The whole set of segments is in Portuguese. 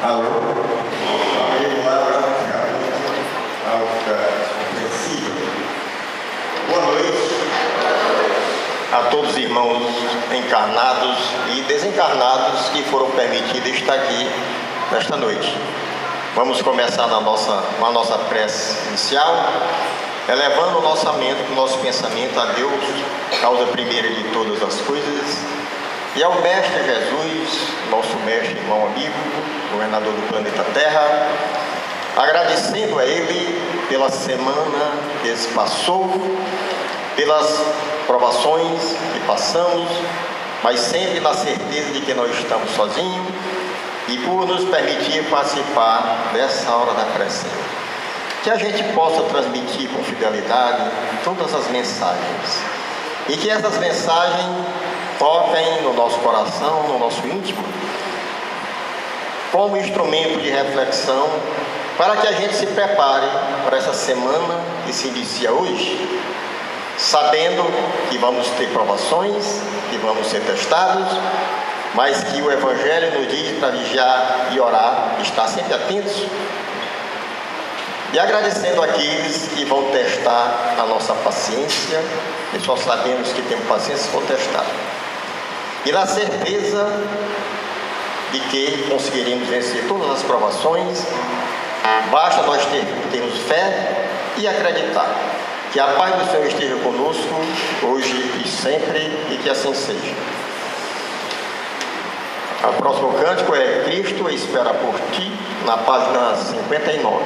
Alô? Amigo Laura, boa noite a todos os irmãos encarnados e desencarnados que foram permitidos estar aqui nesta noite. Vamos começar com a nossa prece inicial, elevando o nosso pensamento a Deus, causa primeira de todas as coisas, e ao Mestre Jesus, nosso mestre, irmão amigo, governador do planeta Terra, agradecendo a Ele pela semana que se passou, pelas provações que passamos, mas sempre na certeza de que não estamos sozinhos, e por nos permitir participar dessa hora da prece. Que a gente possa transmitir com fidelidade todas as mensagens, e que essas mensagens toquem no nosso coração, no nosso íntimo, como instrumento de reflexão, para que a gente se prepare para essa semana que se inicia hoje, sabendo que vamos ter provações, que vamos ser testados, mas que o Evangelho nos diz para vigiar e orar, estar sempre atentos, e agradecendo àqueles que vão testar a nossa paciência, e só sabemos que temos paciência se for testado, e na certeza de que conseguiremos vencer todas as provações. Basta nós termos fé e acreditar. Que a paz do Senhor esteja conosco, hoje e sempre, e que assim seja. O próximo cântico é Cristo espera por ti, na página 59.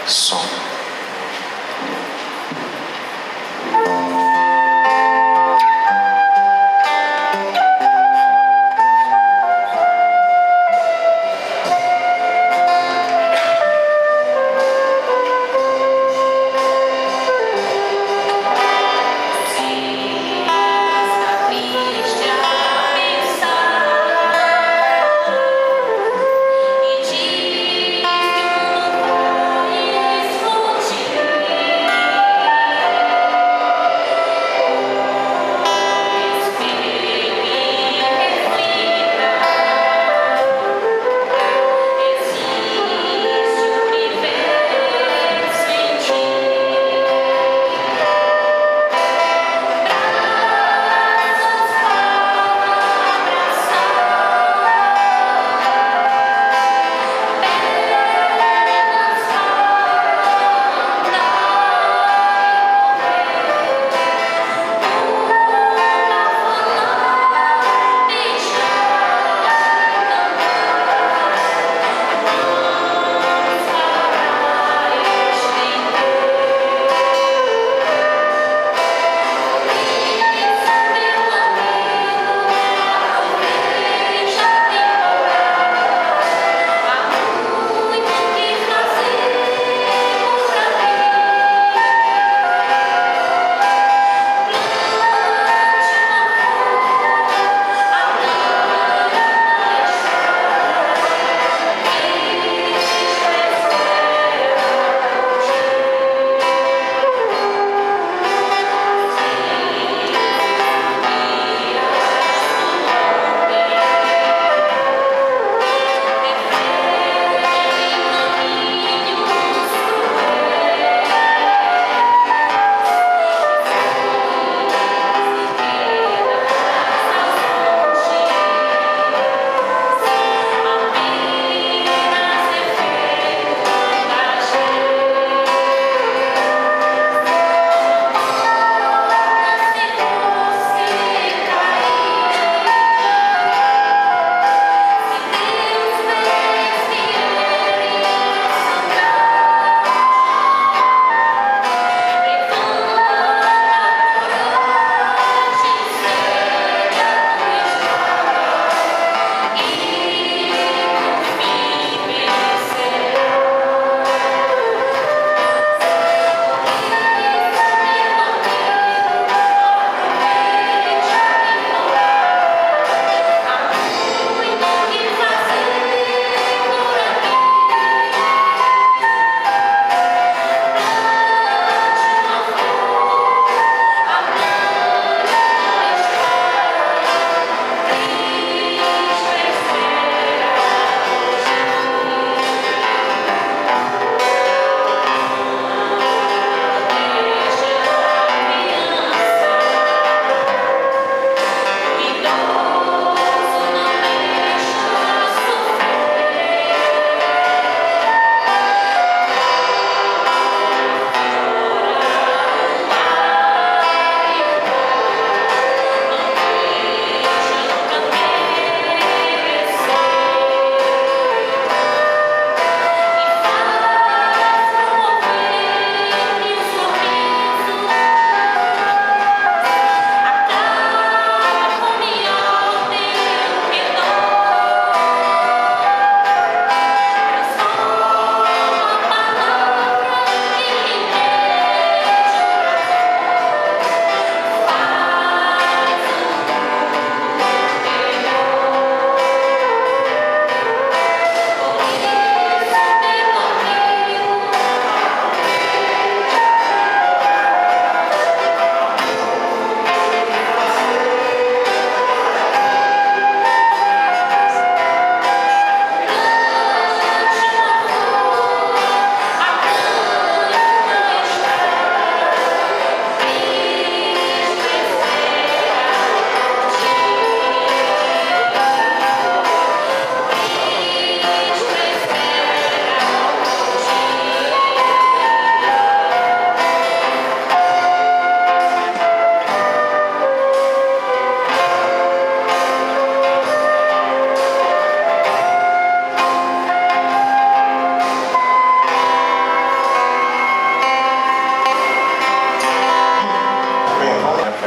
Som.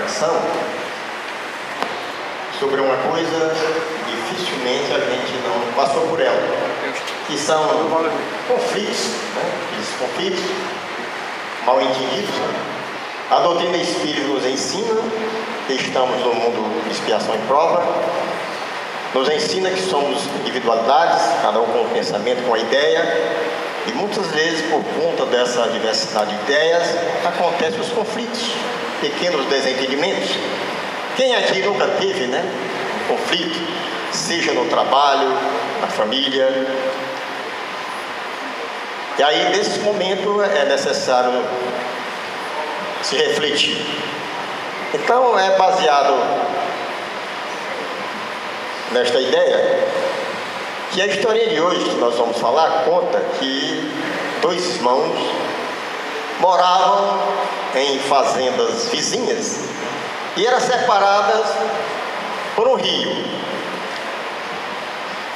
pregação sobre uma coisa que dificilmente a gente não passou por ela, que são conflitos, Esses conflitos mal entendidos. A doutrina espírita nos ensina que estamos no mundo de expiação e prova, nos ensina que somos individualidades, cada um com um pensamento, com uma ideia, e muitas vezes, por conta dessa diversidade de ideias, acontecem os conflitos, pequenos desentendimentos. Quem aqui nunca teve, um conflito, seja no trabalho, na família? E aí, nesse momento, é necessário se refletir. Então, é baseado nesta ideia que a história de hoje que nós vamos falar conta que dois irmãos moravam em fazendas vizinhas e eram separadas por um rio.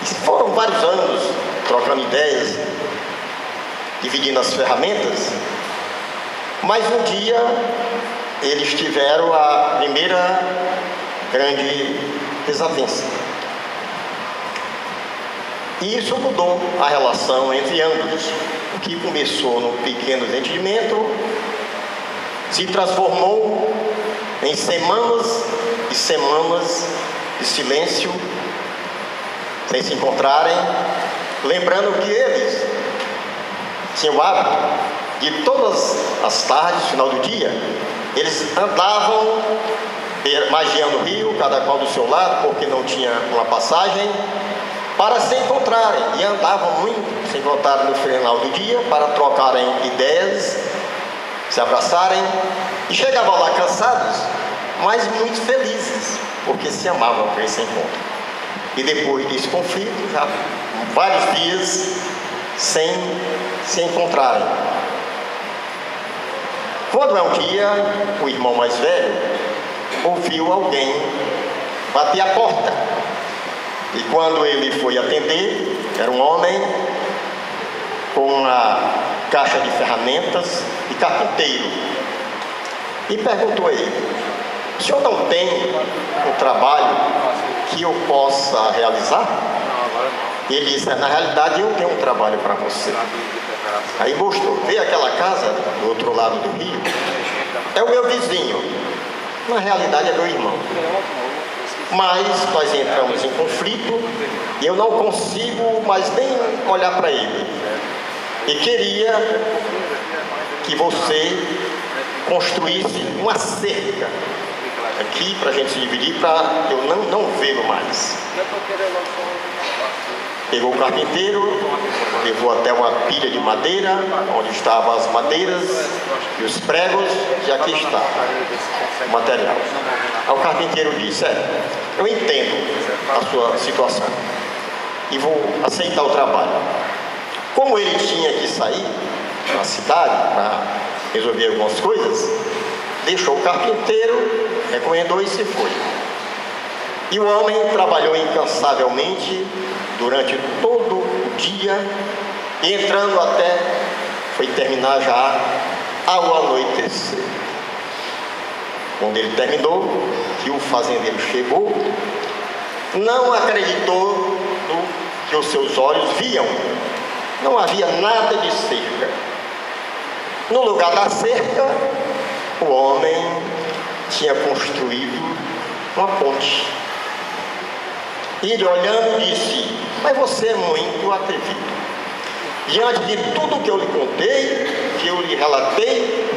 E foram vários anos trocando ideias, dividindo as ferramentas, mas um dia eles tiveram a primeira grande desavença. E isso mudou a relação entre ambos. O que começou num pequeno desentendimento se transformou em semanas e semanas de silêncio, sem se encontrarem, lembrando que eles tinham o hábito de todas as tardes, final do dia, eles andavam magiando o rio, cada qual do seu lado, porque não tinha uma passagem, para se encontrarem, e andavam muito, se encontraram no final do dia, para trocarem ideias, se abraçarem, e chegavam lá cansados, mas muito felizes, porque se amavam por esse encontro. E depois desse conflito, já vários dias sem se encontrarem. Quando é um dia, o irmão mais velho ouviu alguém bater a porta. E quando ele foi atender, era um homem com uma caixa de ferramentas e carpinteiro. E perguntou a ele: o senhor não tem um trabalho que eu possa realizar? Ele disse: na realidade eu tenho um trabalho para você. Aí mostrou, veio aquela casa do outro lado do rio, é o meu vizinho, na realidade é meu irmão. Mas nós entramos em conflito e eu não consigo mais nem olhar para ele. E queria que você construísse uma cerca aqui para a gente se dividir, para eu não vê-lo mais. Pegou o carpinteiro, levou até uma pilha de madeira, onde estavam as madeiras e os pregos, e aqui está o material. Aí o carpinteiro disse: eu entendo a sua situação e vou aceitar o trabalho. Como ele tinha que sair na cidade para resolver algumas coisas, deixou o carpinteiro, recomendou e se foi. E o homem trabalhou incansavelmente durante todo o dia, e entrando até, foi terminar já ao anoitecer. Quando ele terminou, que o fazendeiro chegou, não acreditou no que os seus olhos viam. Não havia nada de cerca. No lugar da cerca, o homem tinha construído uma ponte. E ele, olhando, disse: mas você é muito atrevido. Diante de tudo que eu lhe contei, que eu lhe relatei,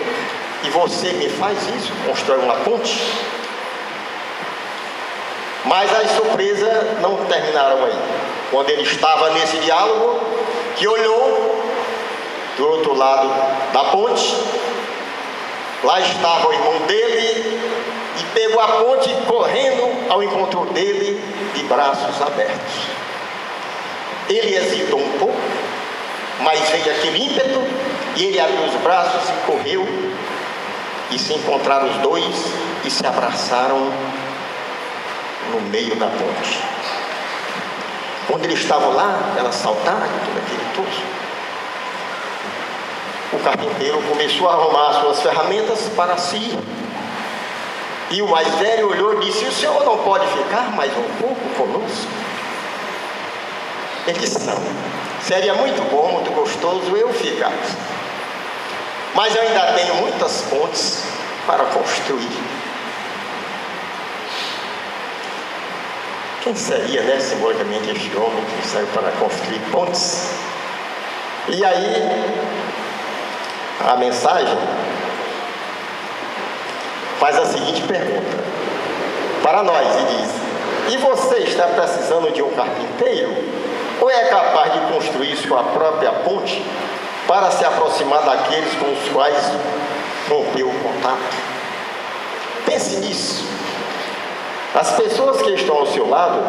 e você me faz isso, constrói uma ponte? Mas as surpresas não terminaram aí. Quando ele estava nesse diálogo, que olhou do outro lado da ponte, lá estava o irmão dele, e pegou a ponte, correndo ao encontro dele, de braços abertos. Ele hesitou um pouco, mas veio aquele ímpeto, e ele abriu os braços e correu, e se encontraram os dois e se abraçaram no meio da ponte. Quando eles estavam lá, elas saltaram, tudo aquele tudo. O carpinteiro começou a arrumar suas ferramentas para si. E o mais velho olhou e disse: o senhor não pode ficar mais um pouco conosco? Ele disse: não, seria muito bom, muito gostoso eu ficar, mas eu ainda tenho muitas pontes para construir. Quem seria, né, simbolicamente, este homem que saiu para construir pontes? E aí, a mensagem faz a seguinte pergunta para nós e diz: e você está precisando de um carpinteiro? Ou é capaz de construir sua própria ponte para se aproximar daqueles com os quais rompeu o contato? Pense nisso. As pessoas que estão ao seu lado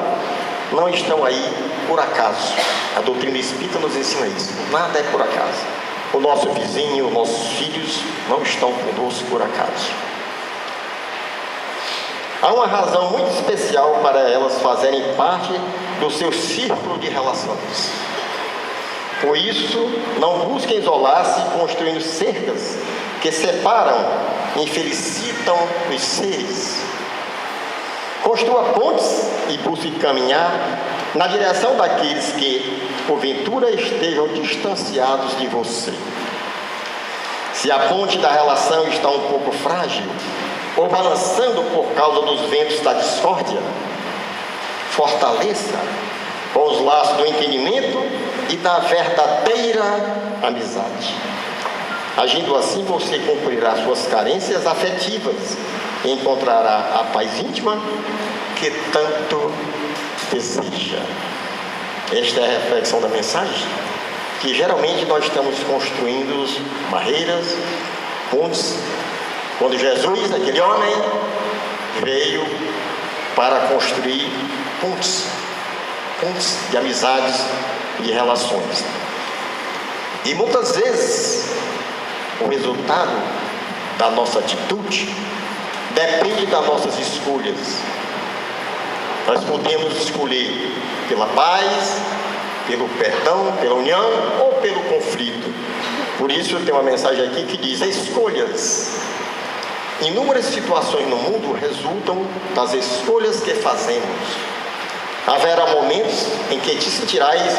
não estão aí por acaso. A doutrina espírita nos ensina isso. Nada é por acaso. O nosso vizinho, os nossos filhos não estão conosco por acaso. Há uma razão muito especial para elas fazerem parte do seu círculo de relações. Por isso, não busquem isolar-se construindo cercas que separam e infelicitam os seres. Construa pontes e busque caminhar na direção daqueles que, porventura, estejam distanciados de você. Se a ponte da relação está um pouco frágil, ou balançando por causa dos ventos da discórdia, fortaleça com os laços do entendimento e da verdadeira amizade. Agindo assim, você cumprirá suas carências afetivas e encontrará a paz íntima que tanto deseja. Esta é a reflexão da mensagem, que geralmente nós estamos construindo barreiras, pontes, quando Jesus, aquele homem, veio para construir pontes de amizades e de relações. E muitas vezes o resultado da nossa atitude depende das nossas escolhas. Nós podemos escolher pela paz, pelo perdão, pela união ou pelo conflito. Por isso tem uma mensagem aqui que diz: escolhas. Inúmeras situações no mundo resultam das escolhas que fazemos. Haverá momentos em que te sentirás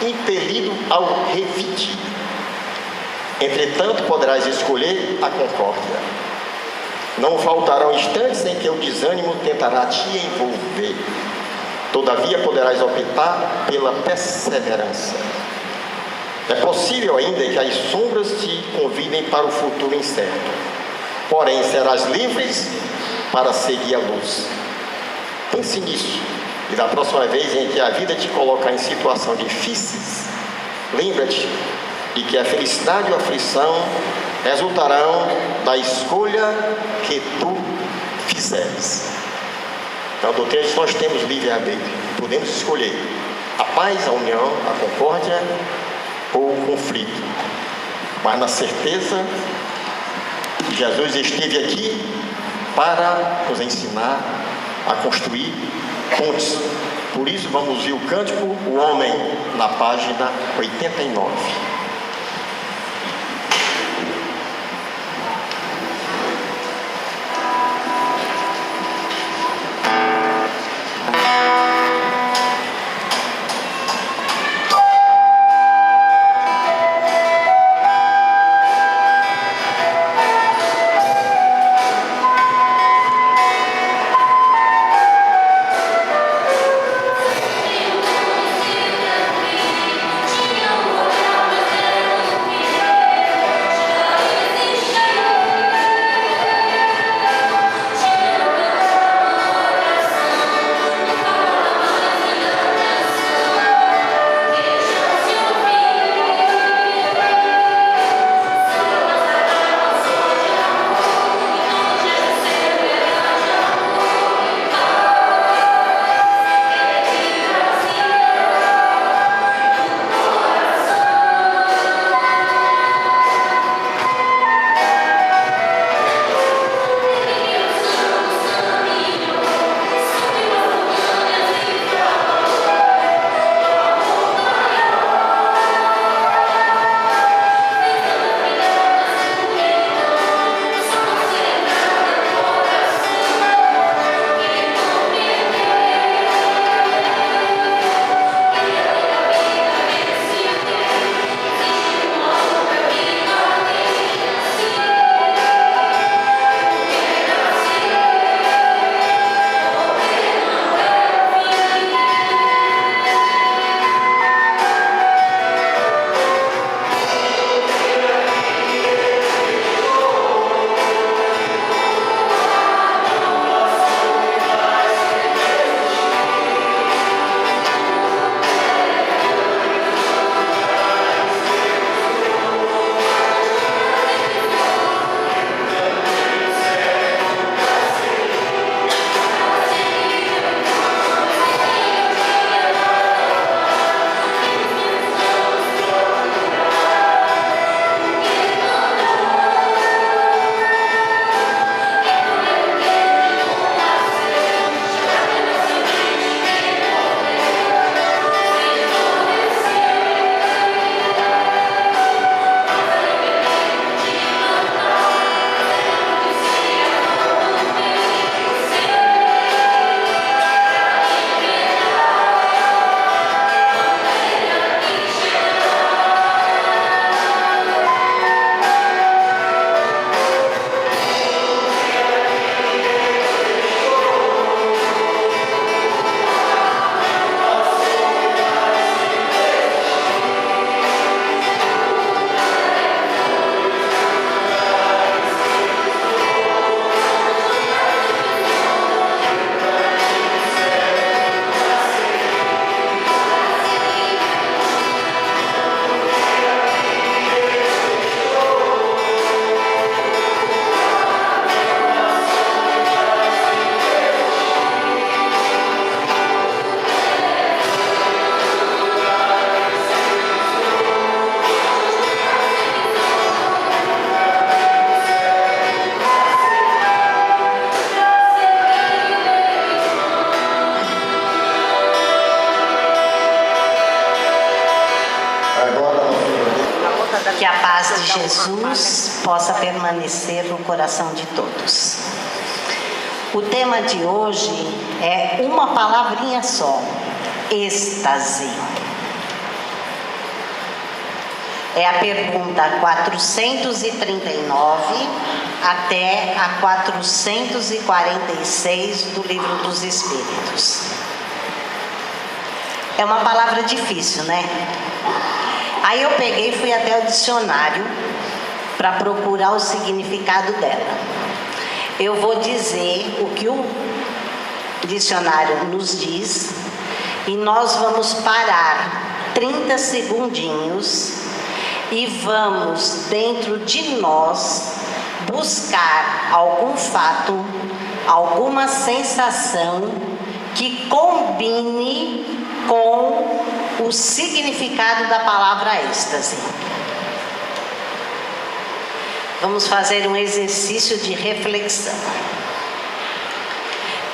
impelido ao revidir. Entretanto, poderás escolher a concórdia. Não faltarão instantes em que o desânimo tentará te envolver. Todavia, poderás optar pela perseverança. É possível ainda que as sombras te convidem para o futuro incerto. Porém, serás livres para seguir a luz. Pense nisso. E da próxima vez em que a vida te colocar em situações difíceis, lembra-te de que a felicidade e a aflição resultarão da escolha que tu fizeres. Então, doutrina, nós temos livre-arbítrio. Podemos escolher a paz, a união, a concórdia ou o conflito. Mas na certeza que Jesus esteve aqui para nos ensinar a construir pontes. Por isso, vamos ver o cântico O Homem, na página 89. Jesus possa permanecer no coração de todos. O tema de hoje é uma palavrinha só: êxtase. É a pergunta 439 até a 446 do Livro dos Espíritos. É uma palavra difícil, né? Aí eu peguei e fui até o dicionário para procurar o significado dela. Eu vou dizer o que o dicionário nos diz e nós vamos parar 30 segundinhos e vamos, dentro de nós, buscar algum fato, alguma sensação que combine com o significado da palavra êxtase. Vamos fazer um exercício de reflexão.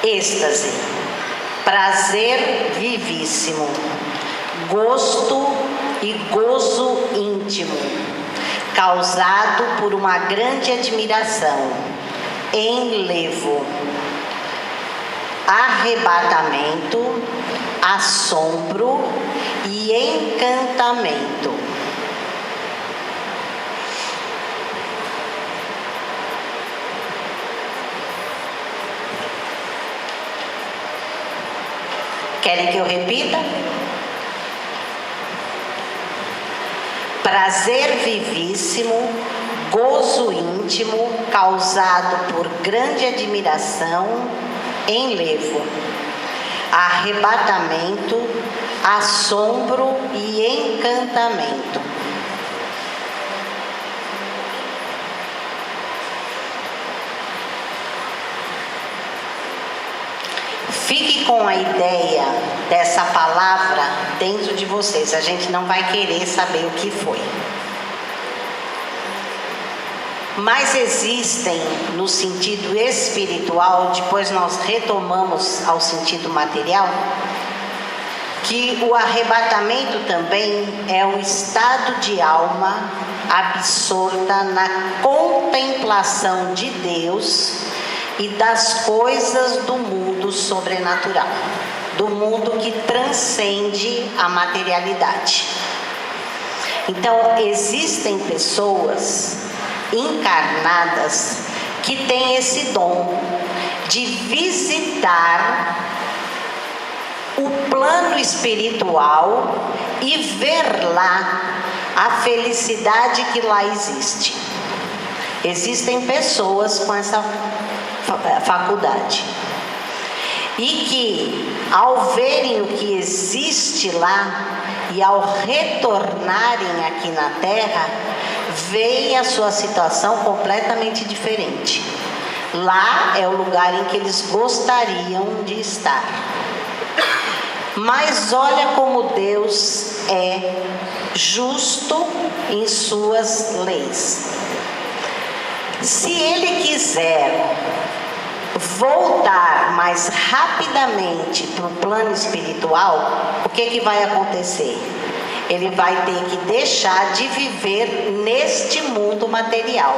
Êxtase, prazer vivíssimo, gosto e gozo íntimo, causado por uma grande admiração, enlevo, arrebatamento, assombro e encantamento. Querem que eu repita? Prazer vivíssimo, gozo íntimo, causado por grande admiração, enlevo, arrebatamento, assombro e encantamento. Fique com a ideia dessa palavra dentro de vocês. A gente não vai querer saber o que foi. Mas existem, no sentido espiritual, depois nós retomamos ao sentido material, que o arrebatamento também é um estado de alma absorta na contemplação de Deus e das coisas do mundo sobrenatural, do mundo que transcende a materialidade. Então, existem pessoas encarnadas que têm esse dom de visitar o plano espiritual e ver lá a felicidade que lá existe. Existem pessoas com essa faculdade e que, ao verem o que existe lá e ao retornarem aqui na Terra, veem a sua situação completamente diferente. Lá é o lugar em que eles gostariam de estar. Mas olha como Deus é justo em suas leis. Se Ele quiser voltar mais rapidamente para o plano espiritual, o que vai acontecer? Ele vai ter que deixar de viver neste mundo material.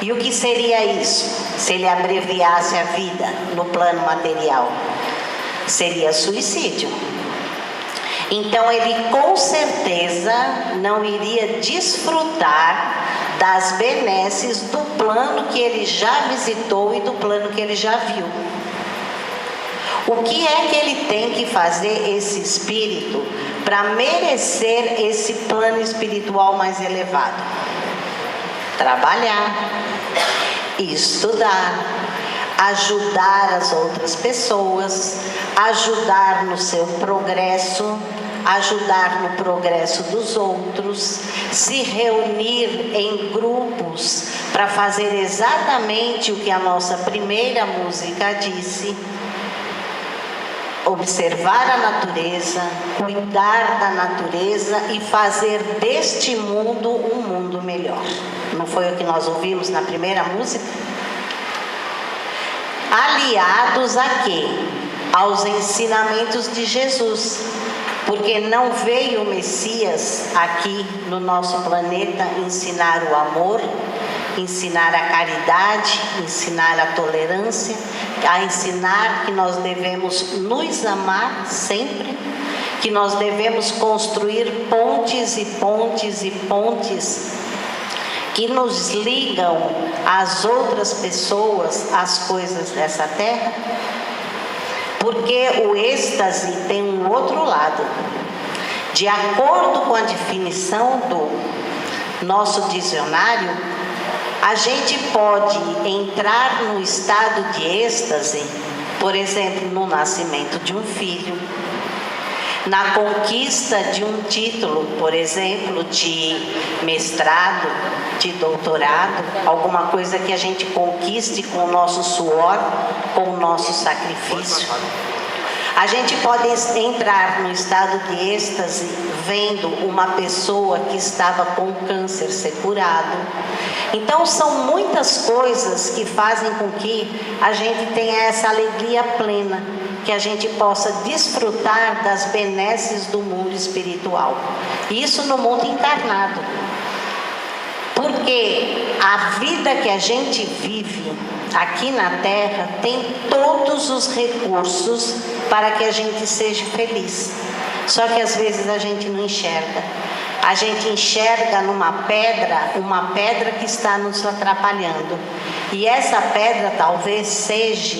E o que seria isso, se ele abreviasse a vida no plano material? Seria suicídio. Então ele com certeza não iria desfrutar das benesses do plano que ele já visitou e do plano que ele já viu. O que é que ele tem que fazer, esse espírito, para merecer esse plano espiritual mais elevado? Trabalhar, estudar, ajudar as outras pessoas, ajudar no seu progresso, ajudar no progresso dos outros, se reunir em grupos para fazer exatamente o que a nossa primeira música disse: observar a natureza, cuidar da natureza e fazer deste mundo um mundo melhor. Não foi o que nós ouvimos na primeira música? Aliados a quê? Aos ensinamentos de Jesus. porque não veio o Messias aqui no nosso planeta ensinar o amor, ensinar a caridade, ensinar a tolerância, a ensinar que nós devemos nos amar sempre, que nós devemos construir pontes e pontes e pontes que nos ligam às outras pessoas, às coisas dessa terra. Porque o êxtase tem um outro lado. De acordo com a definição do nosso dicionário, a gente pode entrar no estado de êxtase, por exemplo, no nascimento de um filho, na conquista de um título, por exemplo, de mestrado, de doutorado, alguma coisa que a gente conquiste com o nosso suor, com o nosso sacrifício. A gente pode entrar no estado de êxtase vendo uma pessoa que estava com câncer ser curado. Então são muitas coisas que fazem com que a gente tenha essa alegria plena, que a gente possa desfrutar das benesses do mundo espiritual. Isso no mundo encarnado. Porque a vida que a gente vive aqui na Terra tem todos os recursos para que a gente seja feliz. Só que às vezes a gente não enxerga. A gente enxerga numa pedra, uma pedra que está nos atrapalhando. E essa pedra talvez seja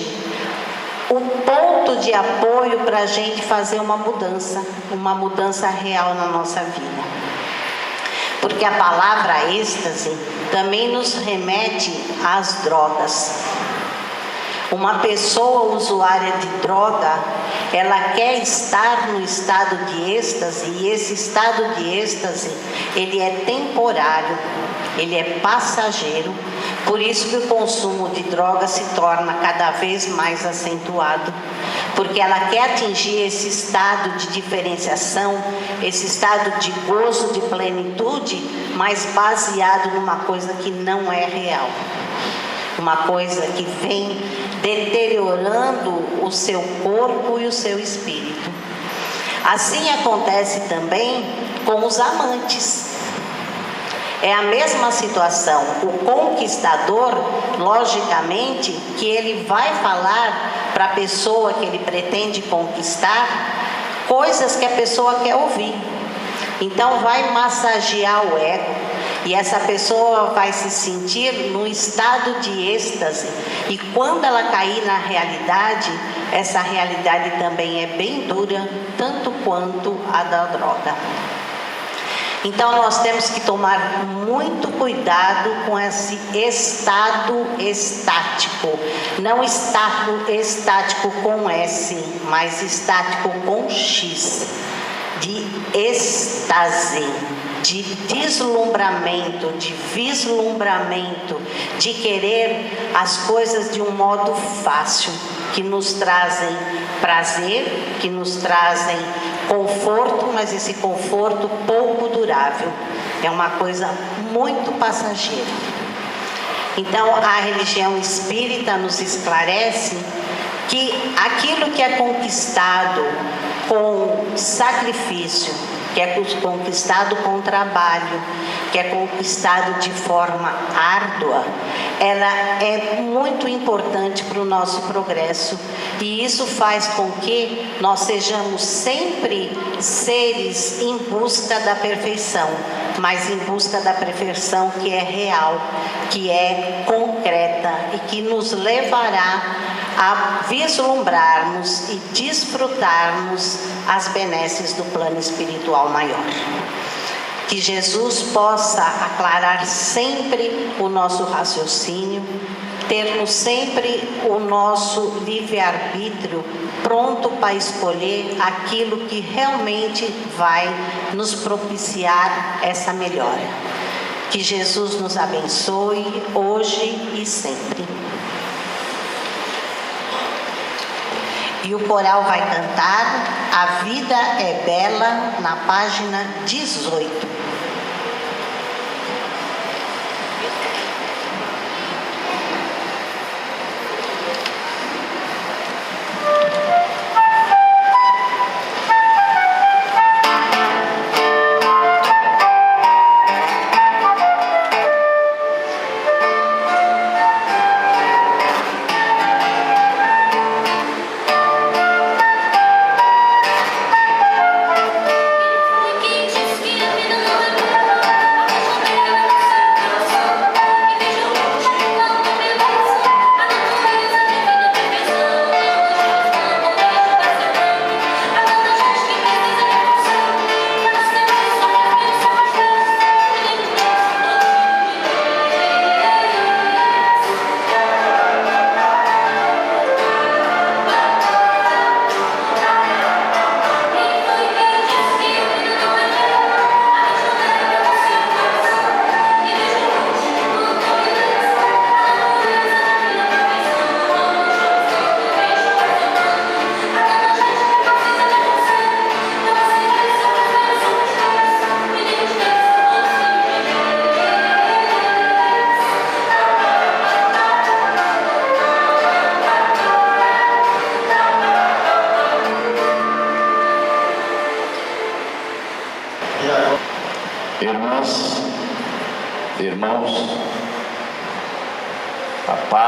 o ponto de apoio para a gente fazer uma mudança real na nossa vida. Porque a palavra êxtase também nos remete às drogas. Uma pessoa usuária de droga, ela quer estar no estado de êxtase, e esse estado de êxtase, ele é temporário, ele é passageiro. Por isso que o consumo de droga se torna cada vez mais acentuado, porque ela quer atingir esse estado de diferenciação, esse estado de gozo, de plenitude, mas baseado numa coisa que não é real, uma coisa que vem deteriorando o seu corpo e o seu espírito. Assim acontece também com os amantes. É a mesma situação. O conquistador, logicamente, que ele vai falar para a pessoa que ele pretende conquistar coisas que a pessoa quer ouvir. Então vai massagear o ego, e essa pessoa vai se sentir num estado de êxtase. E quando ela cair na realidade, essa realidade também é bem dura, tanto quanto a da droga. Então nós temos que tomar muito cuidado com esse estado estático. Não estado estático com S, mas estático com X. De êxtase, de deslumbramento, de vislumbramento, de querer as coisas de um modo fácil, que nos trazem prazer, que nos trazem conforto, mas esse conforto pouco durável, é uma coisa muito passageira. Então a religião espírita nos esclarece que aquilo que é conquistado com sacrifício, que é conquistado com trabalho, que é conquistado de forma árdua, ela é muito importante para o nosso progresso. E isso faz com que nós sejamos sempre seres em busca da perfeição, mas em busca da perfeição que é real, que é concreta e que nos levará a vislumbrarmos e desfrutarmos as benesses do plano espiritual maior. Que Jesus possa aclarar sempre o nosso raciocínio, termos sempre o nosso livre-arbítrio pronto para escolher aquilo que realmente vai nos propiciar essa melhora. Que Jesus nos abençoe hoje e sempre. E o coral vai cantar A Vida é Bela, na página 18.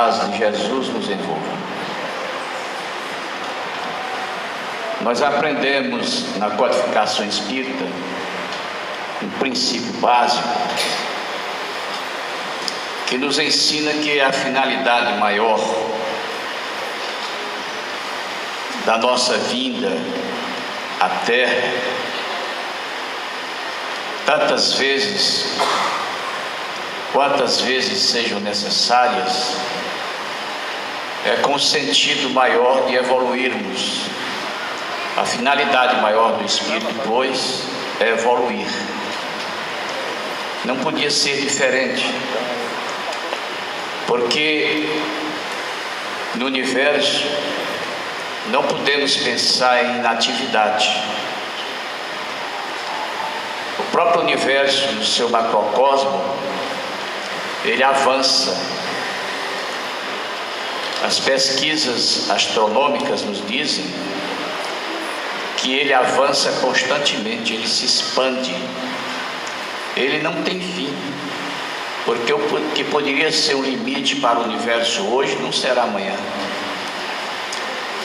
paz de Jesus nos envolva. Nós aprendemos na codificação espírita um princípio básico que nos ensina que a finalidade maior da nossa vinda à Terra, tantas vezes, quantas vezes sejam necessárias, é com o sentido maior de evoluirmos. A finalidade maior do Espírito, pois, é evoluir. Não podia ser diferente, porque no universo não podemos pensar em inatividade. O próprio universo, no seu macrocosmo, ele avança. As pesquisas astronômicas nos dizem que ele avança constantemente, ele se expande. Ele não tem fim, porque o que poderia ser um limite para o universo hoje não será amanhã.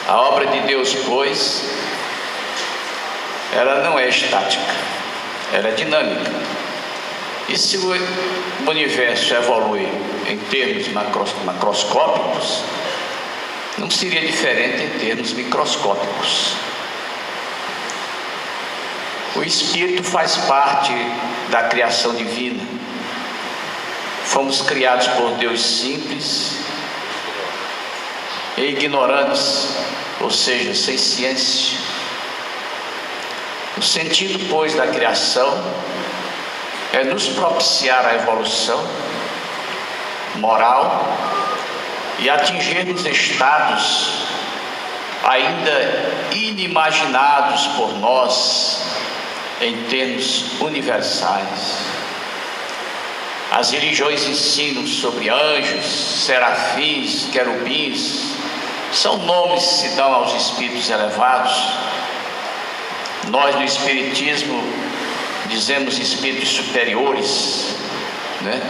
A obra de Deus, pois, ela não é estática, ela é dinâmica. E se o universo evolui em termos macroscópicos, não seria diferente em termos microscópicos. O Espírito faz parte da criação divina. Fomos criados por Deus simples e ignorantes, ou seja, sem ciência. O sentido, pois, da criação é nos propiciar a evolução moral e atingirmos estados ainda inimaginados por nós em termos universais. As religiões ensinam sobre anjos, serafins, querubins. São nomes que se dão aos espíritos elevados. Nós no Espiritismo dizemos espíritos superiores, né?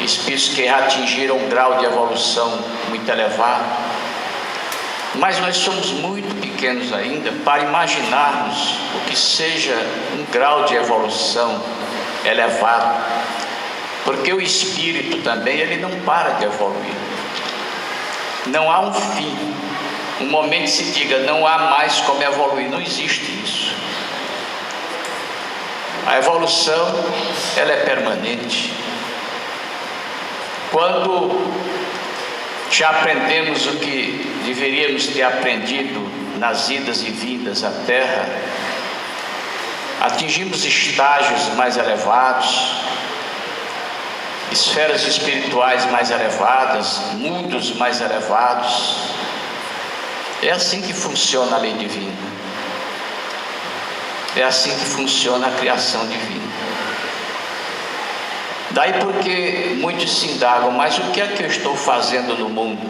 Espíritos que atingiram um grau de evolução muito elevado. Mas nós somos muito pequenos ainda para imaginarmos o que seja um grau de evolução elevado, porque o espírito também, ele não para de evoluir. Não há um fim, um momento que se diga não há mais como evoluir, não existe isso. A evolução, ela é permanente. Quando já aprendemos o que deveríamos ter aprendido nas idas e vindas à Terra, atingimos estágios mais elevados, esferas espirituais mais elevadas, mundos mais elevados. É assim que funciona a lei divina. É assim que funciona a criação divina. Daí porque muitos se indagam, mas o que é que eu estou fazendo no mundo?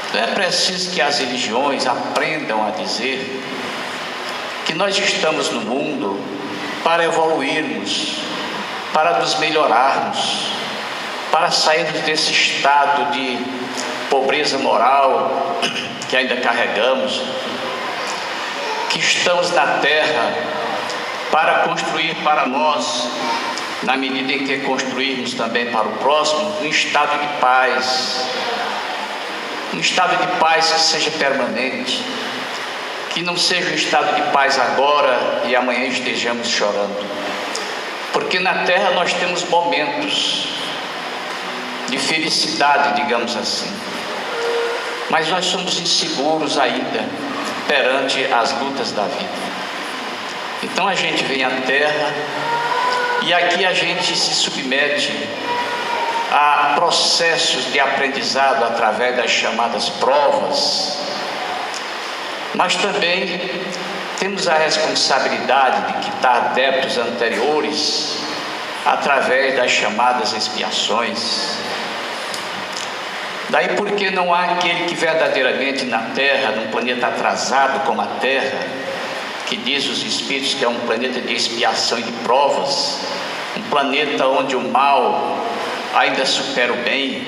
Então é preciso que as religiões aprendam a dizer que nós estamos no mundo para evoluirmos, para nos melhorarmos, para sairmos desse estado de pobreza moral que ainda carregamos, que estamos na terra para construir para nós, na medida em que construirmos também para o próximo, um estado de paz, um estado de paz que seja permanente, que não seja um estado de paz agora e amanhã estejamos chorando, porque na terra nós temos momentos de felicidade, digamos assim, mas nós somos inseguros ainda perante as lutas da vida. Então a gente vem à terra e aqui a gente se submete a processos de aprendizado através das chamadas provas, mas também temos a responsabilidade de quitar débitos anteriores através das chamadas expiações. Daí porque não há aquele que verdadeiramente na Terra, num planeta atrasado como a Terra, que diz os Espíritos que é um planeta de expiação e de provas, um planeta onde o mal ainda supera o bem,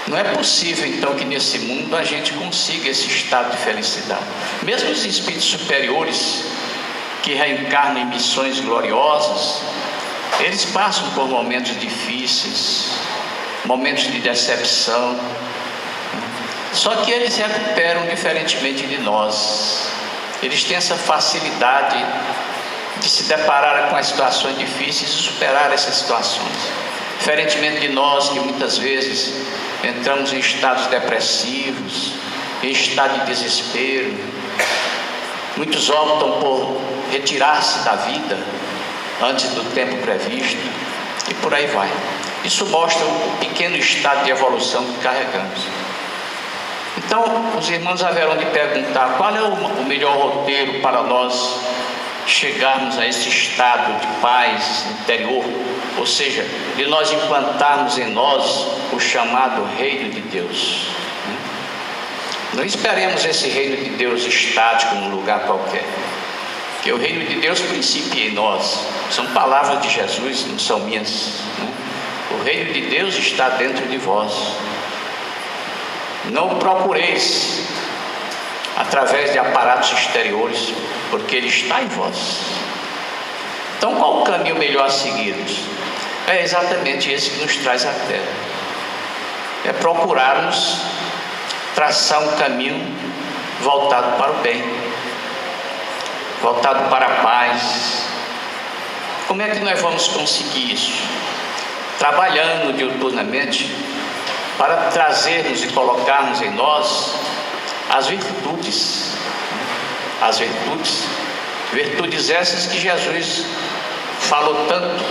Não é possível, então, que nesse mundo a gente consiga esse estado de felicidade. Mesmo os espíritos superiores, que reencarnam em missões gloriosas, eles passam por momentos difíceis, momentos de decepção. Só que eles recuperam diferentemente de nós. Eles têm essa facilidade de se deparar com as situações difíceis e superar essas situações. Diferentemente de nós, que muitas vezes entramos em estados depressivos, em estado de desespero. Muitos optam por retirar-se da vida antes do tempo previsto e por aí vai. Isso mostra o pequeno estado de evolução que carregamos. Então, os irmãos haverão de perguntar qual é o melhor roteiro para nós chegarmos a esse estado de paz interior, ou seja, de nós implantarmos em nós o chamado reino de Deus. Não esperemos esse reino de Deus estático num lugar qualquer, que o reino de Deus principie em nós. São palavras de Jesus, não são minhas. O reino de Deus está dentro de vós. Não o procureis através de aparatos exteriores, porque ele está em vós. Então, qual o caminho melhor a seguirmos? É exatamente esse que nos traz à Terra. É procurarmos traçar um caminho voltado para o bem, voltado para a paz. Como é que nós vamos conseguir isso? Trabalhando diuturnamente para trazermos e colocarmos em nós as virtudes. As virtudes essas que Jesus falou tanto,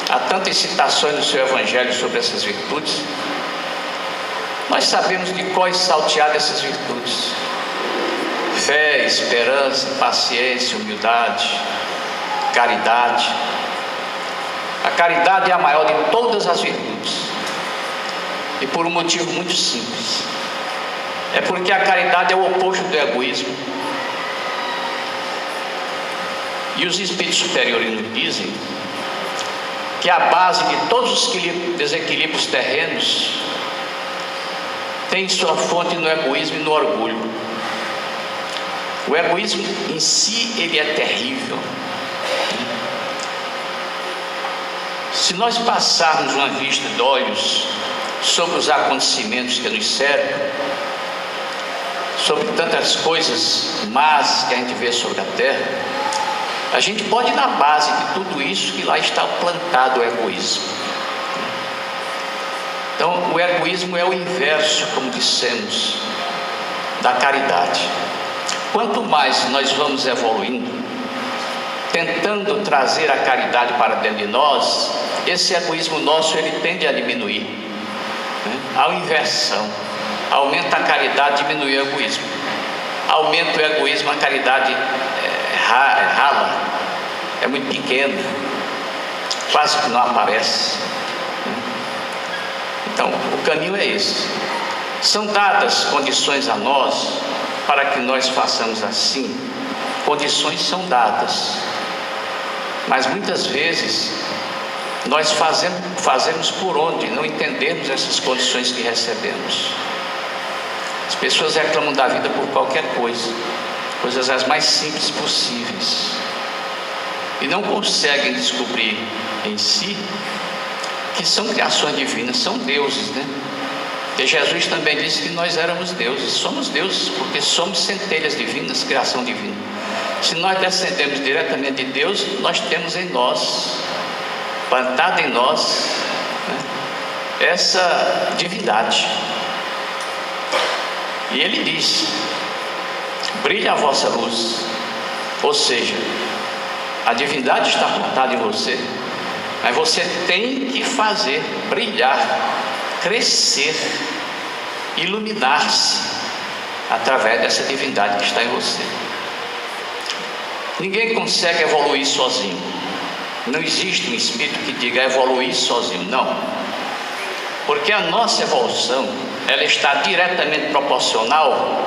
há tantas citações no seu Evangelho sobre essas virtudes. Nós sabemos de qual saltear essas virtudes: fé, esperança, paciência, humildade, caridade. A caridade é a maior de todas as virtudes, e por um motivo muito simples: é porque a caridade é o oposto do egoísmo. E os espíritos superiores nos dizem que a base de todos os desequilíbrios terrenos tem sua fonte no egoísmo e no orgulho. O egoísmo em si, ele é terrível. Se nós passarmos uma vista de olhos sobre os acontecimentos que nos cercam, sobre tantas coisas más que a gente vê sobre a terra, a gente pode ir na base de tudo isso, que lá está plantado o egoísmo. Então, o egoísmo é o inverso, como dissemos, da caridade. Quanto mais nós vamos evoluindo, tentando trazer a caridade para dentro de nós, esse egoísmo nosso, ele tende a diminuir, Há uma inversão. Aumenta a caridade, diminui o egoísmo. Aumenta o egoísmo, a caridade rala, é muito pequena, quase que não aparece. Então, o caminho é esse. São dadas condições a nós para que nós façamos assim. Condições são dadas, mas muitas vezes nós fazemos por onde não entendemos essas condições que recebemos. As pessoas reclamam da vida por qualquer coisa, coisas as mais simples possíveis, e não conseguem descobrir em si que são criações divinas, são deuses, Porque Jesus também disse que nós éramos deuses. Somos deuses porque somos centelhas divinas, criação divina. Se nós descendemos diretamente de Deus, nós temos em nós, plantada em nós, essa divindade. E ele diz: brilha a vossa luz. Ou seja, a divindade está plantada em você, mas você tem que fazer brilhar, crescer, iluminar-se através dessa divindade que está em você. Ninguém consegue evoluir sozinho. Não existe um espírito que diga evoluir sozinho, não. Porque a nossa evolução, ela está diretamente proporcional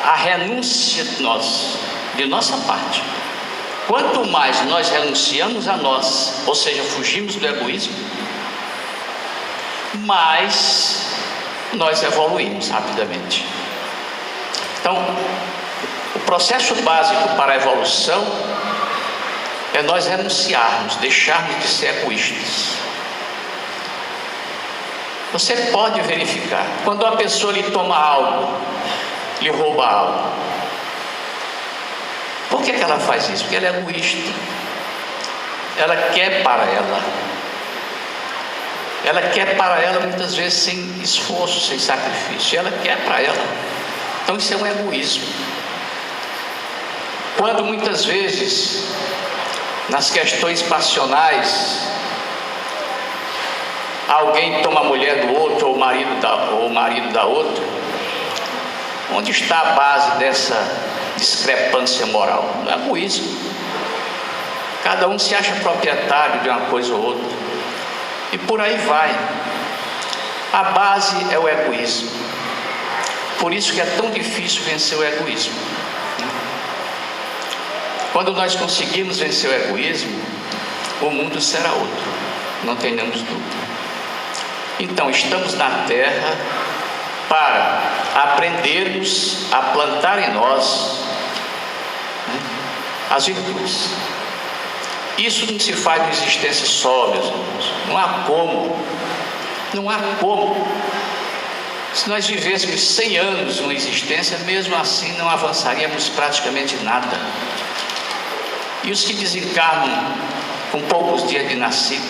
à renúncia de nossa parte. Quanto mais nós renunciamos a nós, ou seja, fugimos do egoísmo, mais nós evoluímos rapidamente. Então, o processo básico para a evolução é nós renunciarmos, deixarmos de ser egoístas. Você pode verificar, quando uma pessoa lhe toma algo, lhe rouba algo, por que ela faz isso? Porque ela é egoísta. Ela quer para ela. Ela quer para ela muitas vezes sem esforço, sem sacrifício. Ela quer para ela. Então isso é um egoísmo. Quando muitas vezes, nas questões passionais, alguém toma a mulher do outro ou o marido da outra, onde está a base dessa discrepância moral? No egoísmo. Cada um se acha proprietário de uma coisa ou outra, e por aí vai. A base é o egoísmo. Por isso que é tão difícil vencer o egoísmo. Quando nós conseguirmos vencer o egoísmo, o mundo será outro, não tenhamos dúvida. Então, estamos na terra para aprendermos a plantar em nós as virtudes. Isso não se faz de existência só, meus irmãos. Não há como. Não há como. Se nós vivêssemos 100 anos uma existência, mesmo assim não avançaríamos praticamente nada. E os que desencarnam com poucos dias de nascido,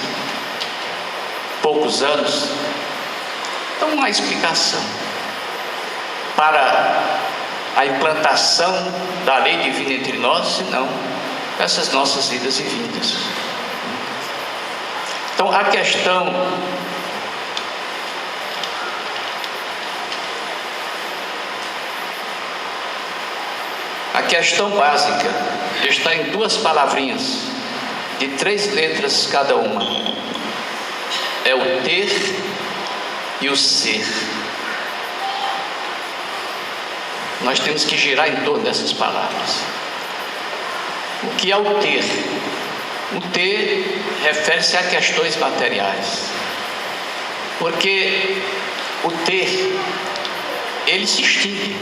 poucos anos, então não há explicação para a implantação da lei divina entre nós, senão essas nossas idas e vindas. Então a questão básica está em 2 palavrinhas, de 3 letras cada uma. É o ter e o ser. Nós temos que girar em torno dessas palavras. O que é o ter? O ter refere-se a questões materiais. Porque o ter, ele se extingue.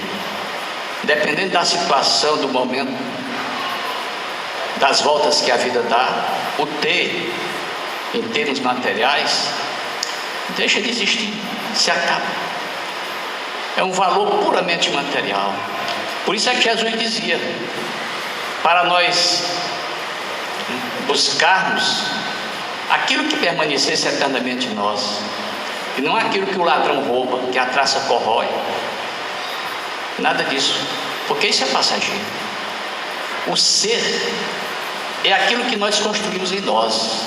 Dependendo da situação, do momento, das voltas que a vida dá, o ter, em termos materiais, deixa de existir, se acaba. É um valor puramente material. Por isso é que Jesus dizia, para nós buscarmos aquilo que permanecesse eternamente em nós, e não aquilo que o ladrão rouba, que a traça corrói. Nada disso, porque isso é passageiro. O ser é aquilo que nós construímos em nós.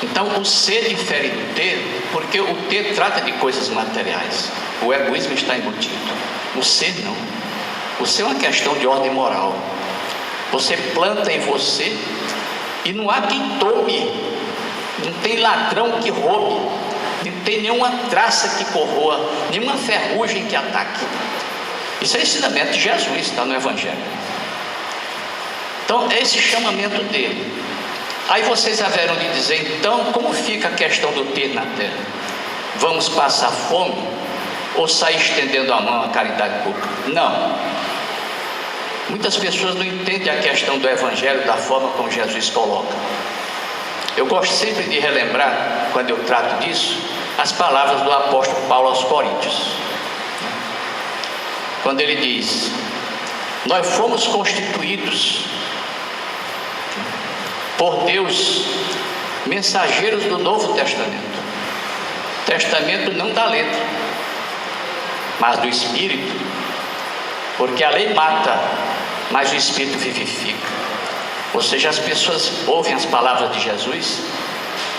Então o ser difere do ter, porque o ter trata de coisas materiais. O egoísmo está embutido. O ser não. O ser é uma questão de ordem moral. Você planta em você e não há quem tome. Não tem ladrão que roube. Não tem nenhuma traça que corroa, nenhuma ferrugem que ataque. Isso é ensinamento de Jesus, está no Evangelho. Então, é esse chamamento dele. Aí vocês haverão de dizer, então, como fica a questão do ter na terra? Vamos passar fome ou sair estendendo a mão à caridade pública? Não. Muitas pessoas não entendem a questão do Evangelho da forma como Jesus coloca. Eu gosto sempre de relembrar, quando eu trato disso, as palavras do apóstolo Paulo aos Coríntios. Quando ele diz, nós fomos constituídos por Deus mensageiros do Novo Testamento. Testamento não da letra, mas do Espírito, porque a lei mata, mas o Espírito vivifica. Ou seja, as pessoas ouvem as palavras de Jesus,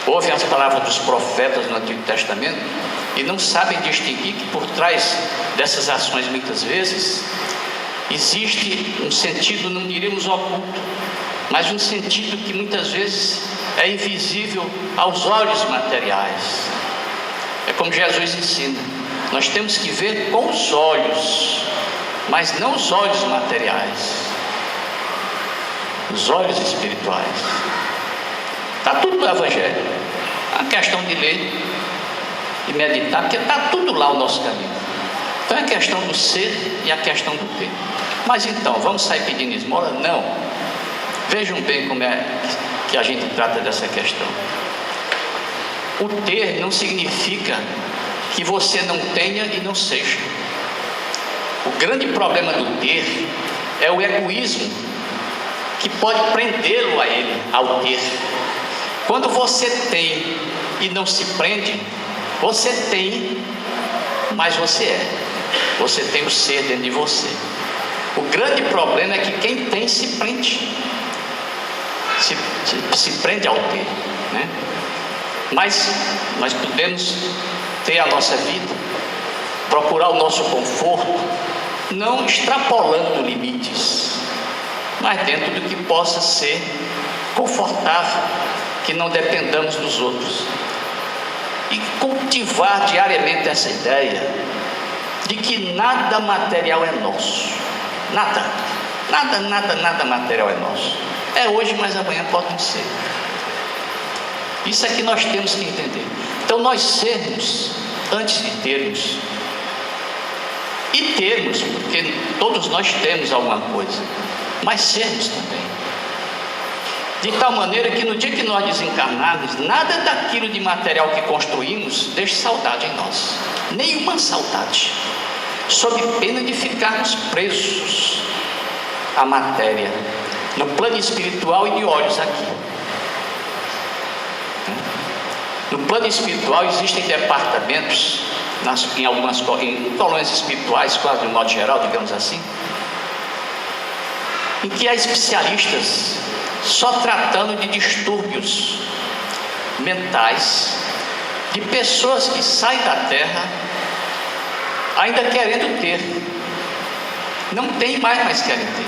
ouvem as palavras dos profetas no Antigo Testamento e não sabem distinguir que por trás dessas ações, muitas vezes, existe um sentido, não diremos oculto, mas um sentido que muitas vezes é invisível aos olhos materiais. É como Jesus ensina, nós temos que ver com os olhos, mas não os olhos materiais, os olhos espirituais. Está tudo no Evangelho. A questão de ler. e meditar, porque está tudo lá o nosso caminho. Então é a questão do ser e a questão do ter. Mas então, vamos sair pedindo esmola? Não. Vejam bem como é que a gente trata dessa questão. O ter não significa que você não tenha e não seja. O grande problema do ter é o egoísmo, que pode prendê-lo a ele, ao ter. Quando você tem e não se prende, você tem, mas você é. Você tem o ser dentro de você. O grande problema é que quem tem se prende. Se prende ao ter, né? Mas nós podemos ter a nossa vida, procurar o nosso conforto, não extrapolando limites, mas dentro do que possa ser confortável, que não dependamos dos outros. E cultivar diariamente essa ideia de que nada material é nosso. Nada material é nosso. É hoje, mas amanhã pode não ser. Isso é que nós temos que entender. Então nós sermos, antes de termos, e termos, porque todos nós temos alguma coisa, mas sermos também. De tal maneira que no dia que nós desencarnarmos, nada daquilo de material que construímos deixe saudade em nós. Nenhuma saudade. Sob pena de ficarmos presos à matéria, no plano espiritual e de olhos aqui. No plano espiritual existem departamentos, em colônias espirituais, quase de um modo geral, digamos assim, em que há especialistas só tratando de distúrbios mentais de pessoas que saem da Terra ainda querendo ter, não tem mais, mas querem ter,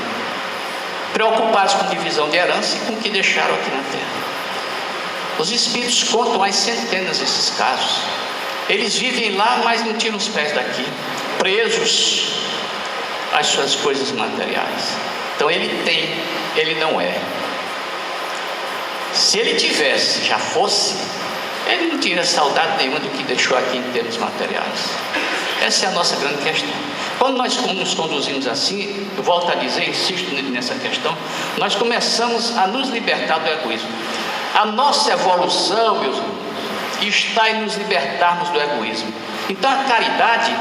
preocupados com divisão de herança e com o que deixaram aqui na Terra. Os espíritos contam as centenas desses casos. Eles vivem lá, mas não tiram os pés daqui, presos às suas coisas materiais. Então ele tem, ele não é. Se ele tivesse, já fosse, ele não tinha saudade nenhuma do que deixou aqui em termos materiais. Essa é a nossa grande questão. Quando nós nos conduzimos assim, eu volto a dizer, insisto nessa questão, nós começamos a nos libertar do egoísmo. A nossa evolução, meus irmãos, está em nos libertarmos do egoísmo. Então a caridade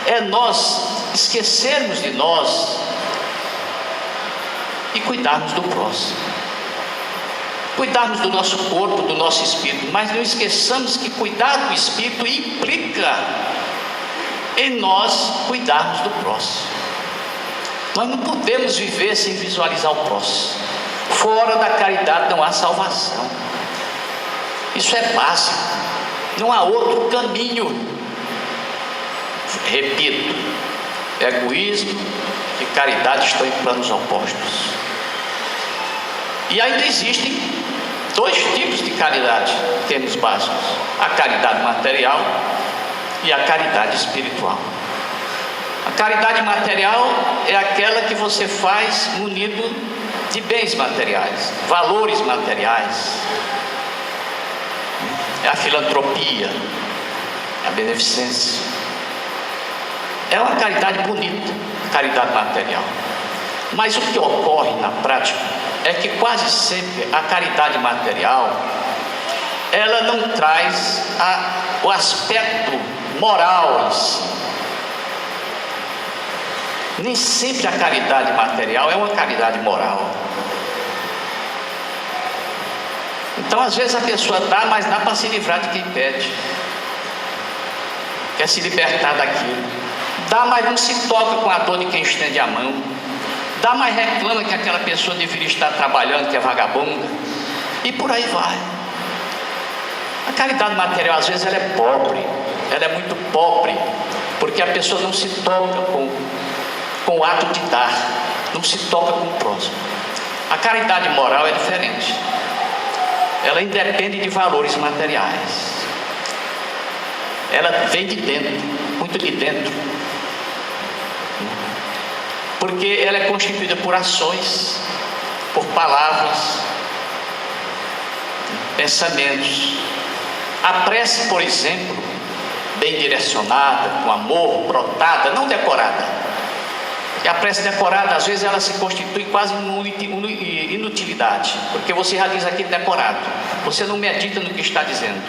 é nós esquecermos de nós e cuidarmos do próximo. Cuidarmos do nosso corpo, do nosso espírito, mas não esqueçamos que cuidar do espírito implica em nós cuidarmos do próximo. Nós não podemos viver sem visualizar o próximo. Fora da caridade não há salvação. Isso é básico. Não há outro caminho. Repito, egoísmo e caridade estão em planos opostos. E ainda existem dois tipos de caridade, termos básicos: a caridade material e a caridade espiritual. A caridade material é aquela que você faz munido de bens materiais, valores materiais. É a filantropia, a beneficência. É uma caridade bonita, caridade material. Mas o que ocorre na prática é que quase sempre a caridade material, ela não traz o aspecto moral em si. Nem sempre a caridade material é uma caridade moral. Então às vezes a pessoa dá, mas dá para se livrar de quem pede, quer se libertar daquilo. Dá, mas não se toca com a dor de quem estende a mão. Dá, mas reclama que aquela pessoa deveria estar trabalhando, que é vagabunda. E por aí vai. A caridade material às vezes ela é pobre. Ela é muito pobre, porque a pessoa não se toca com o ato de dar, não se toca com o próximo. A caridade moral é diferente. Ela independe de valores materiais. Ela vem de dentro, muito de dentro. Porque ela é constituída por ações, por palavras, pensamentos. A prece, por exemplo, bem direcionada, com amor, brotada, não decorada. E a prece decorada, às vezes, ela se constitui quase uma inutilidade, porque você já diz aqui decorado, você não medita no que está dizendo.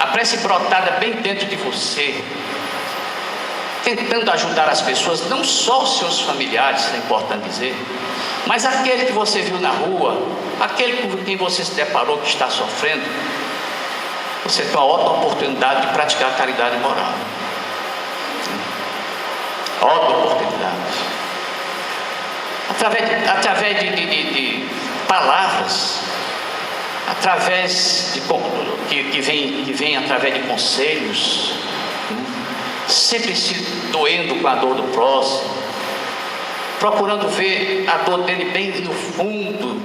A prece brotada bem dentro de você, tentando ajudar as pessoas, não só os seus familiares, é importante dizer, mas aquele que você viu na rua, aquele com quem você se deparou que está sofrendo, você tem uma ótima oportunidade de praticar a caridade moral. Ótima oportunidade. Através de palavras, através de que vem através de conselhos, sempre se doendo com a dor do próximo, procurando ver a dor dele bem no fundo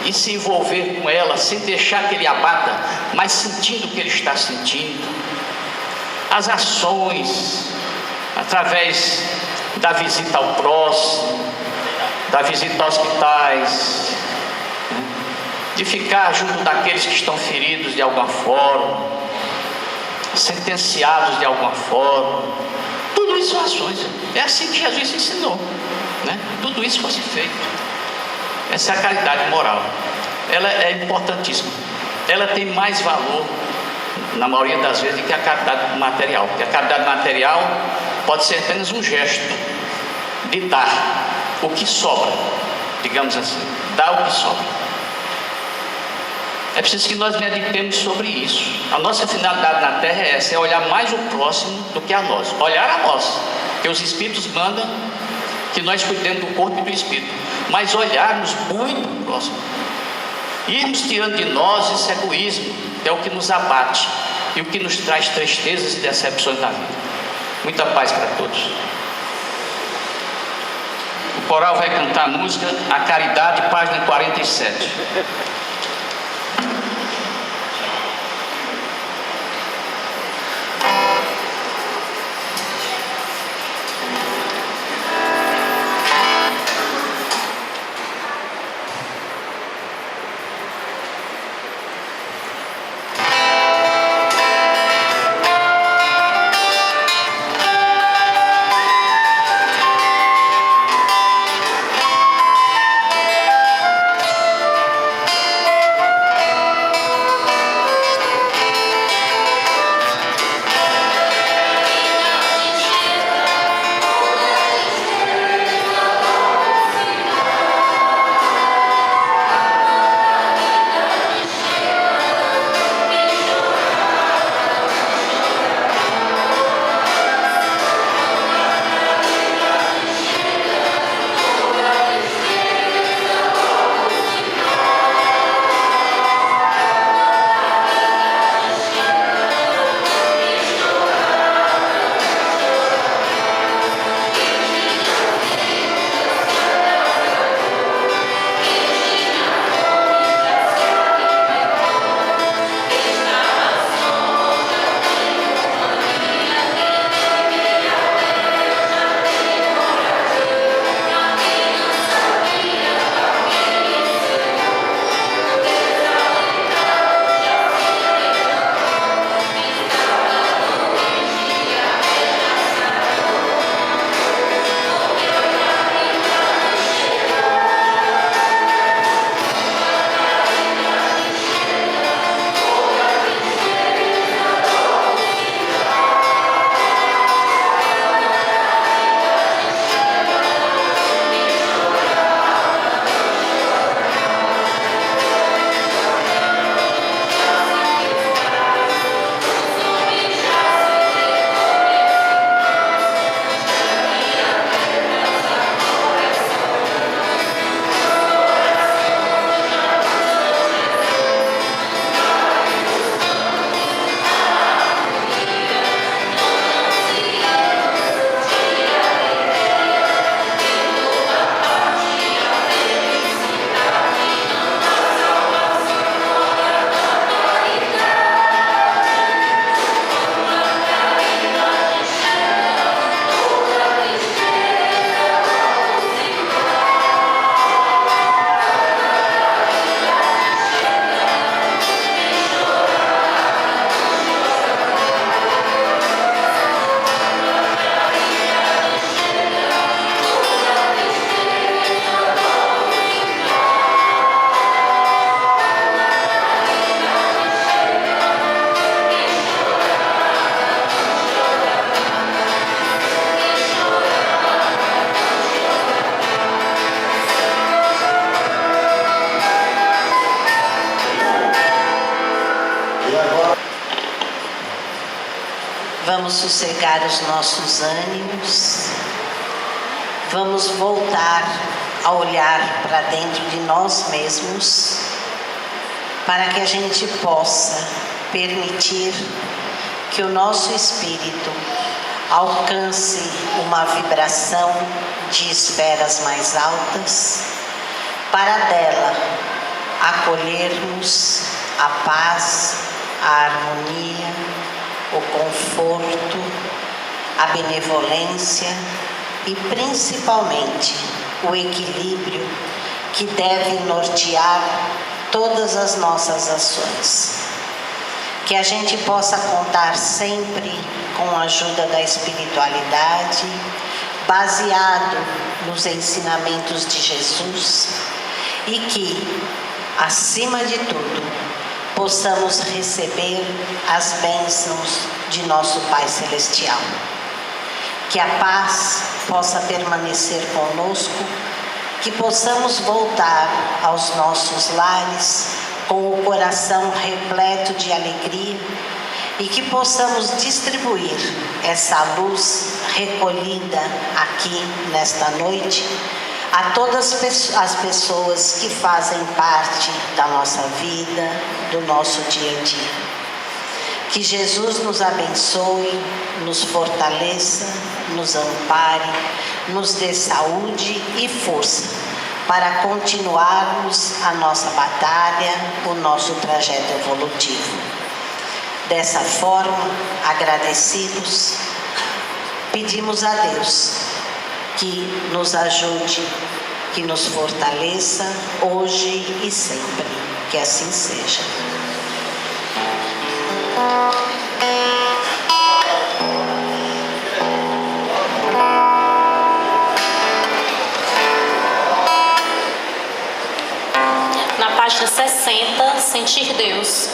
e se envolver com ela, sem deixar que ele abata, mas sentindo o que ele está sentindo. As ações, através da visita ao próximo, da visita a hospitais, de ficar junto daqueles que estão feridos de alguma forma, sentenciados de alguma forma. Tudo isso são ações. É assim que Jesus ensinou, né? Tudo isso fosse feito. Essa é a caridade moral. Ela é importantíssima. Ela tem mais valor, na maioria das vezes, do que a caridade material. Porque a caridade material pode ser apenas um gesto de dar o que sobra, digamos assim, dar o que sobra. É preciso que nós meditemos sobre isso. A nossa finalidade na Terra é essa, é olhar mais o próximo do que a nós. Olhar a nós, porque os Espíritos mandam que nós cuidemos do corpo e do Espírito, mas olharmos muito o próximo. Irmos tirando de nós esse egoísmo, que é o que nos abate e o que nos traz tristezas e decepções na vida. Muita paz para todos. O coral vai cantar a música A Caridade, página 47. Vamos sossegar os nossos ânimos. Vamos voltar a olhar para dentro de nós mesmos, para que a gente possa permitir que o nosso espírito alcance uma vibração de esferas mais altas, para dela acolhermos a paz, a harmonia, o conforto, a benevolência e principalmente o equilíbrio que deve nortear todas as nossas ações. Que a gente possa contar sempre com a ajuda da espiritualidade, baseado nos ensinamentos de Jesus, e que, acima de tudo, possamos receber as bênçãos de nosso Pai Celestial. Que a paz possa permanecer conosco, que possamos voltar aos nossos lares com o coração repleto de alegria e que possamos distribuir essa luz recolhida aqui nesta noite a todas as pessoas que fazem parte da nossa vida, do nosso dia a dia. Que Jesus nos abençoe, nos fortaleça, nos ampare, nos dê saúde e força para continuarmos a nossa batalha, o nosso trajeto evolutivo. Dessa forma, agradecidos, pedimos a Deus que nos ajude, que nos fortaleça hoje e sempre. Que assim seja. Na página 60, Sentir Deus.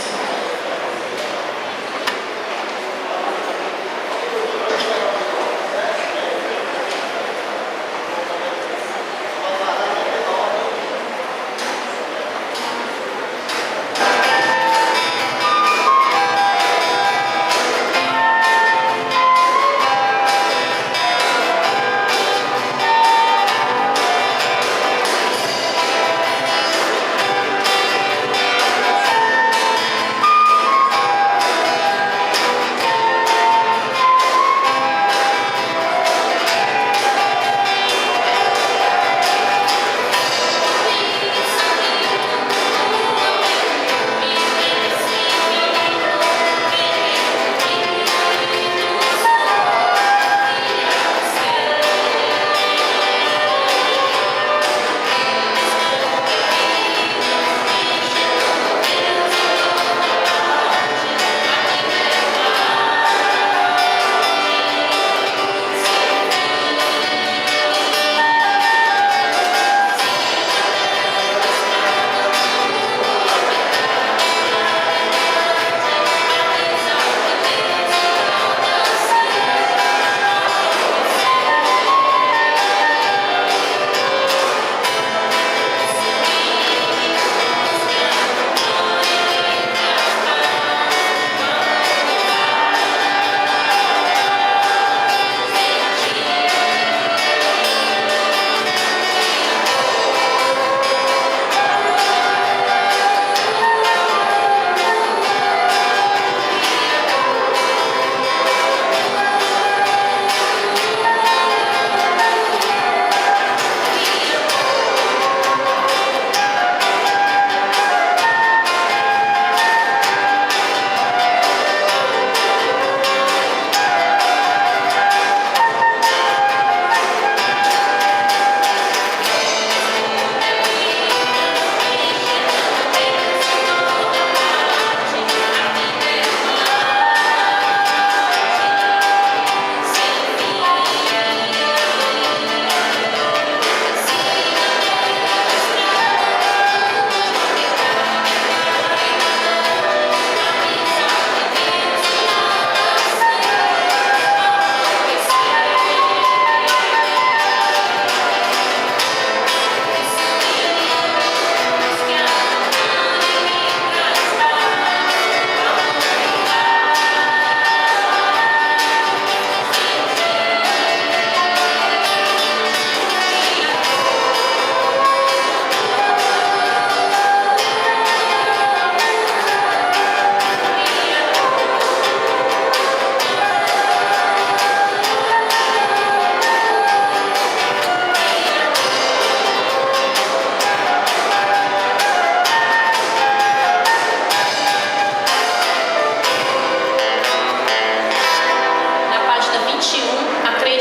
21 a 3